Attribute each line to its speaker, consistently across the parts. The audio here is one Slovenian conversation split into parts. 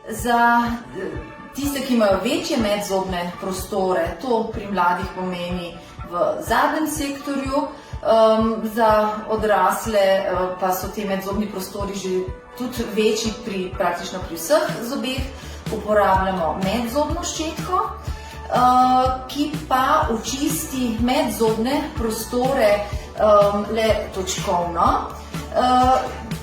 Speaker 1: Za tiste, ki imajo večje medzobne prostore, to pri mladih pomeni v zadnjem sektorju, za odrasle pa so te medzobni prostori že tudi večji praktično pri vseh zobeh, uporabljamo medzobno ščetko, ki pa očisti medzobne prostore le točkovno.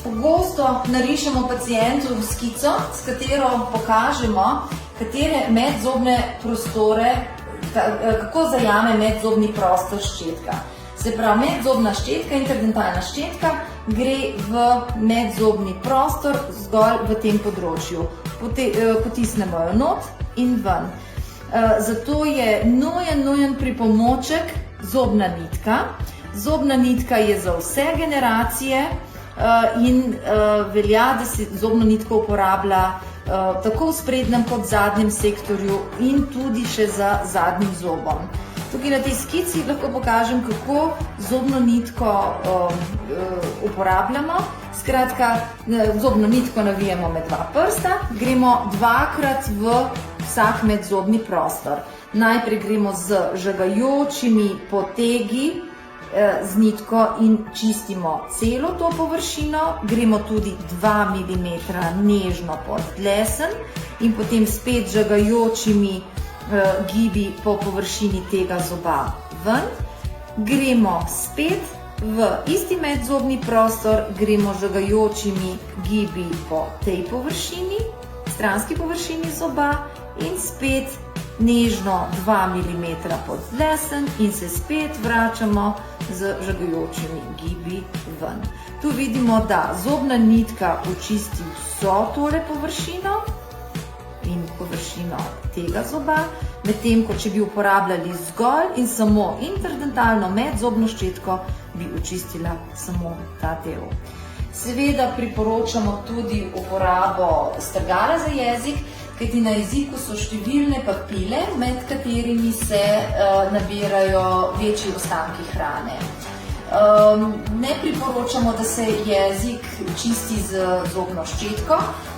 Speaker 1: Pogosto narišemo pacientu skico, s katero pokažemo, katere medzobne prostore, kako zajame medzobni prostor ščetka. Se pravi, medzobna ščetka, interdentalna ščetka gre v medzobni prostor zgolj v tem področju. Potisnemo jo not in ven. Zato je nujen pripomoček zobna nitka. Zobna nitka je za vse generacije in velja, da se zobno nitko uporablja tako v sprednjem kot zadnjem sektorju in tudi še za zadnjim zobom. Tukaj na tej skici lahko pokažem, kako zobno nitko uporabljamo. Skratka, zobno nitko navijemo med dva prsta, gremo dvakrat v vsak medzobni prostor. Najprej gremo z žagajočimi potegi z nitko in čistimo celo to površino, gremo tudi 2 mm nežno pod dlesen in potem spet žagajočimi gibi po površini tega zoba ven. Gremo spet v isti medzobni prostor, gremo žagajočimi gibi po tej površini, stranski površini zoba in spet nežno 2 mm pod dlesen in se spet vračamo z žagajočimi gibi ven. Tu vidimo, da zobna nitka očisti vso tole površino in površino tega zoba, medtem ko če bi uporabljali zgolj in samo interdentalno medzobno ščetko, bi očistila samo ta del. Seveda priporočamo tudi uporabo strgala za jezik, kajti na jeziku so številne papile, med katerimi se nabirajo večji ostanki hrane. Ne priporočamo, da se jezik čisti z zobno ščetko,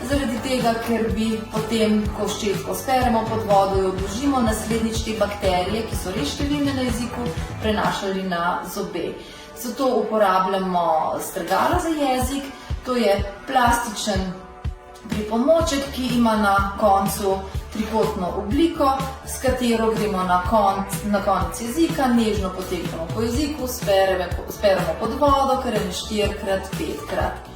Speaker 1: zaradi tega, ker bi potem, ko ščetko speremo pod vodo, jo odložimo, naslednjič te bakterije, ki so res številne na jeziku, prenašali na zobe. Zato uporabljamo strgala za jezik, to je plastičen pripomoček, ki ima na koncu trikotno obliko, s katero gremo na konec jezika, nežno potegnemo po jeziku, speremo pod vodo, kar je 4x, 5x.